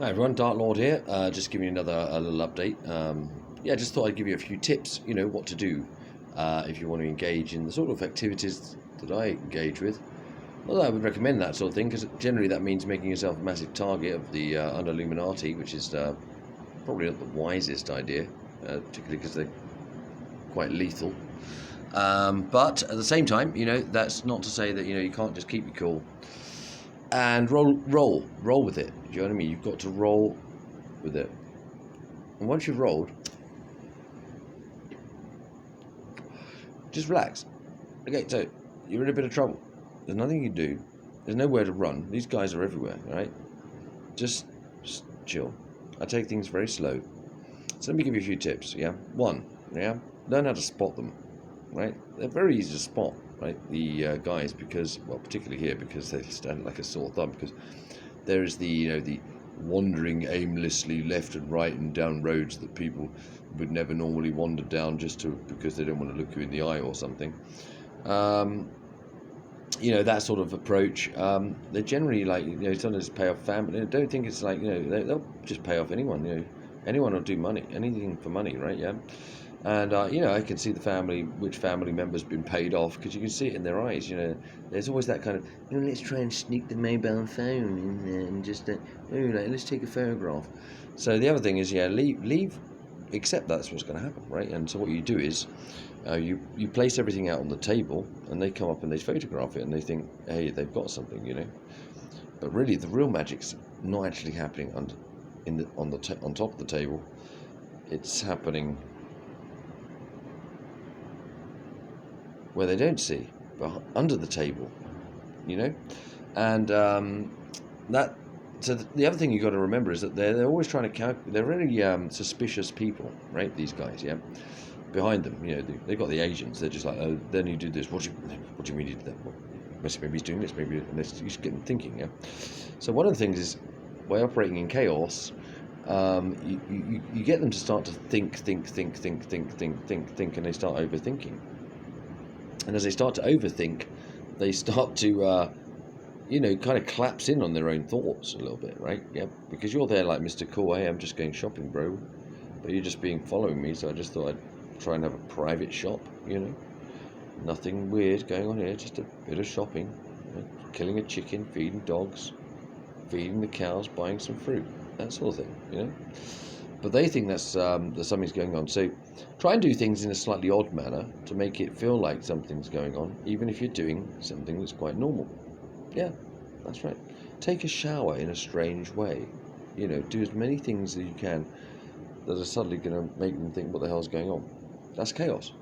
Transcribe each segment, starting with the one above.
Hi everyone, Dark Lord here. Just giving you another little update. Yeah, just thought I'd give you a few tips. What to do if you want to engage in the sort of activities that I engage with. Well, I would recommend that sort of thing because generally that means making yourself a massive target of the Illuminati, which is probably not the wisest idea, particularly because they're quite lethal. But at the same time, that's not to say that you can't just keep your cool and roll with it. Do you know what I mean? You've got to roll with it. And once you've rolled, just relax. Okay, so you're in a bit of trouble. There's nothing you can do. There's nowhere to run. These guys are everywhere, right? Just chill. I take things very slow. So let me give you a few tips, yeah? One, learn how to spot them, right? They're very easy to spot, right? The guys, because, well, particularly here, because they stand like a sore thumb, because there is the wandering aimlessly left and right and down roads that people would never normally wander down because they don't want to look you in the eye or something. That sort of approach. They generally sometimes pay off family. I don't think it's they'll just pay off anyone. Anyone will do money, anything for money, right? Yeah. And I can see which family member's been paid off, because you can see it in their eyes. There's always that kind of, let's try and sneak the mobile phone in there and just, let's take a photograph. So the other thing is, leave, accept that's what's going to happen, right? And so what you do is, you place everything out on the table, and they come up and they photograph it, and they think, hey, they've got something, But really, the real magic's not actually happening on top of the table. It's happening where they don't see, but under the table, and that. So the other thing you got to remember is that they're always trying to calculate. They're really suspicious people, right? These guys, yeah. Behind them, they've got the agents. They're just like, oh, then you do this. What do you mean you did that? Well, maybe he's doing this. Maybe you should get them thinking, yeah. So one of the things is, by operating in chaos, you get them to start to think, and they start overthinking. And as they start to overthink, they start to, kind of collapse in on their own thoughts a little bit, right? Yeah, because you're there like Mr. Cool, hey, I'm just going shopping, bro. But you're just following me, so I just thought I'd try and have a private shop, Nothing weird going on here, just a bit of shopping. Killing a chicken, feeding dogs, feeding the cows, buying some fruit, that sort of thing, But they think that something's going on. So try and do things in a slightly odd manner to make it feel like something's going on, even if you're doing something that's quite normal. Yeah, that's right. Take a shower in a strange way. Do as many things as you can that are suddenly going to make them think, what the hell's going on? That's chaos.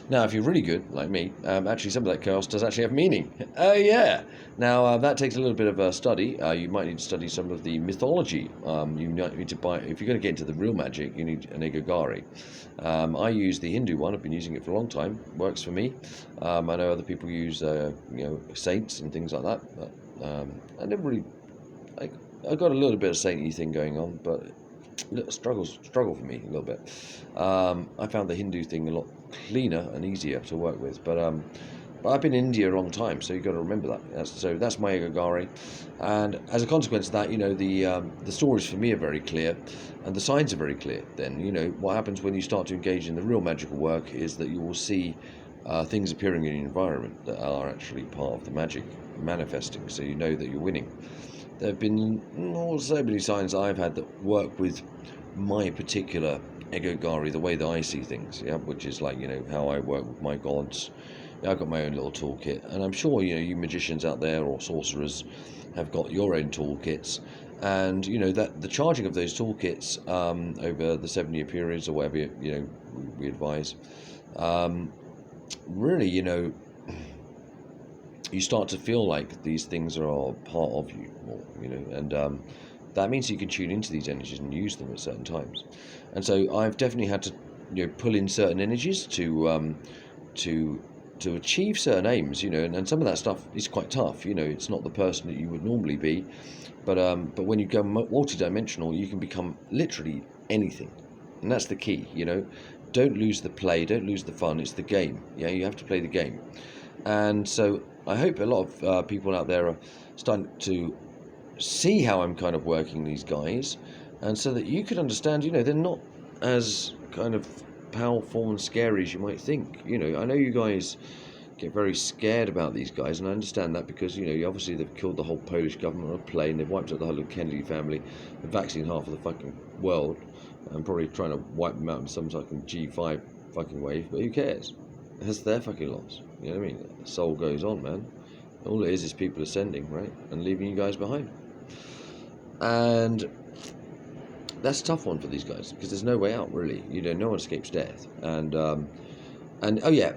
Now, if you're really good, like me, actually some of that chaos does actually have meaning. Oh, yeah. Now, that takes a little bit of a study. You might need to study some of the mythology. You need to buy, if you're going to get into the real magic, you need an Egogari. I use the Hindu one. I've been using it for a long time. Works for me. I know other people use, saints and things like that. But, I never really, I got a little bit of saintly thing going on, but struggle for me a little bit. I found the Hindu thing a lot cleaner and easier to work with, but I've been in India a long time, so you've got to remember that. So that's my Egogari, and as a consequence of that, the stories for me are very clear, and the signs are very clear. Then what happens when you start to engage in the real magical work is that you will see things appearing in your environment that are actually part of the magic manifesting, so you know that you're winning. There have been so many signs I've had that work with my particular Egogari, the way that I see things, which is like, how I work with my gods. I've got my own little toolkit, and I'm sure, you magicians out there or sorcerers have got your own toolkits, and, that the charging of those toolkits over the 7-year periods or whatever, we advise, really, you start to feel like these things are part of you more, and that means you can tune into these energies and use them at certain times. And so I've definitely had to, pull in certain energies to achieve certain aims, and some of that stuff is quite tough. It's not the person that you would normally be, but when you go multi-dimensional, you can become literally anything, and that's the key. Don't lose the play, don't lose the fun. It's the game. You have to play the game. And so I hope a lot of people out there are starting to see how I'm kind of working these guys, and so that you could understand, they're not as kind of powerful and scary as you might think. I know you guys get very scared about these guys, and I understand that because, obviously they've killed the whole Polish government on a plane, they've wiped out the whole Kennedy family, they've vaccinated half of the fucking world, and probably trying to wipe them out in some fucking G5 fucking wave, but who cares? It's their fucking loss. You know what I mean? The soul goes on, man. All it is people ascending, right? And leaving you guys behind. And that's a tough one for these guys because there's no way out, really. No one escapes death. And oh yeah,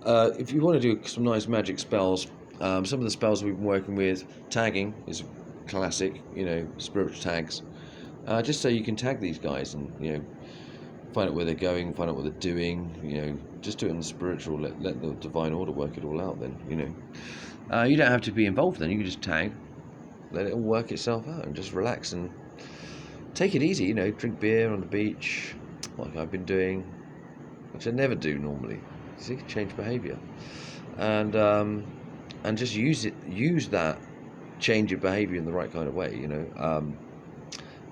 if you want to do some nice magic spells, some of the spells we've been working with, tagging is classic. Spiritual tags, just so you can tag these guys and find out where they're going, find out what they're doing. Just do it in the spiritual. Let the divine order work it all out. Then you don't have to be involved. Then you can just tag, let it all work itself out, and just relax and take it easy. Drink beer on the beach, like I've been doing, which I never do normally. See, change behaviour, and just use that change of behaviour in the right kind of way.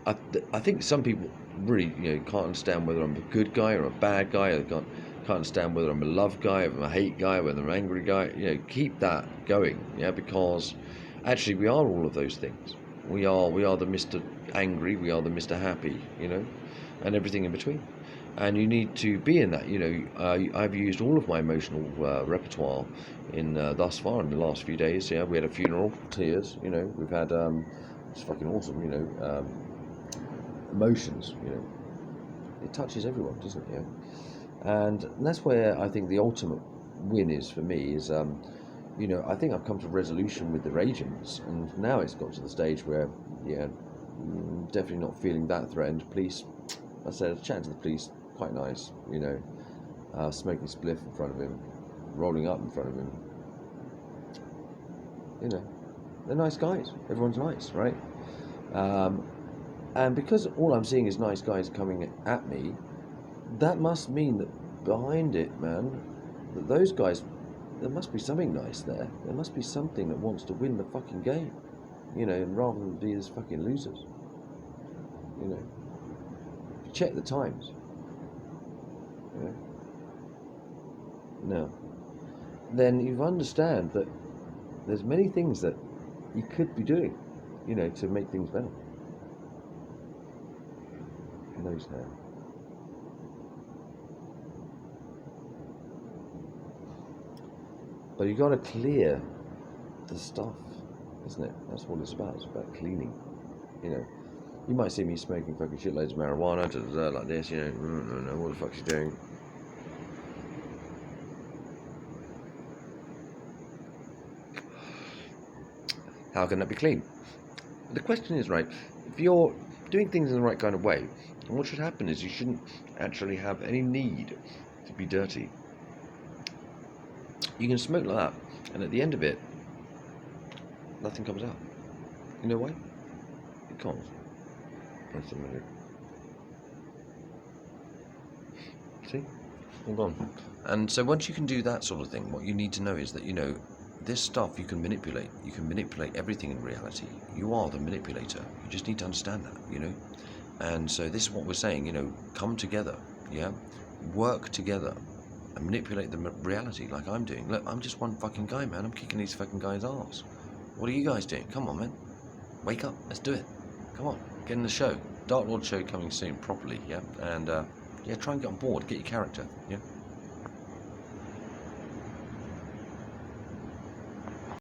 I think some people really can't understand whether I'm a good guy or a bad guy. Or can't understand whether I'm a love guy, or I'm a hate guy, whether I'm an angry guy. Keep that going, because actually we are all of those things. We are the Mr. Angry, we are the Mr. Happy, and everything in between. And you need to be in that. I've used all of my emotional repertoire in thus far in the last few days. Yeah, we had a funeral, tears. We've had it's fucking awesome. Emotions. It touches everyone, doesn't it? And that's where I think the ultimate win is for me. Is I think I've come to resolution with the agents, and now it's got to the stage where definitely not feeling that threatened. Police, I said, chatting to the police. Quite nice, smoking a spliff in front of him, rolling up in front of him. They're nice guys. Everyone's nice, right? And because all I'm seeing is nice guys coming at me, that must mean that behind it, man, that those guys, there must be something nice there. There must be something that wants to win the fucking game, and rather than be as fucking losers. Check the times. No. Then you understand that there's many things that you could be doing, to make things better. Nose hair. But you got to clear the stuff, isn't it? That's what it's about. It's about cleaning. You might see me smoking fucking shitloads of marijuana, like this. No, what the fuck's she doing? How can that be clean? The question is, right, if you're doing things in the right kind of way, what should happen is you shouldn't actually have any need to be dirty. You can smoke like that, and at the end of it, nothing comes out. You know why? It can't. That's the matter. See? All gone. And so once you can do that sort of thing, what you need to know is that, this stuff you can manipulate. You can manipulate everything in reality. You are the manipulator. You just need to understand that, And so this is what we're saying, come together, work together and manipulate the reality like I'm doing. Look, I'm just one fucking guy, man. I'm kicking these fucking guys' arse. What are you guys doing? Come on, man. Wake up. Let's do it. Come on. Get in the show. Dark Lord show coming soon, properly, And, try and get on board. Get your character,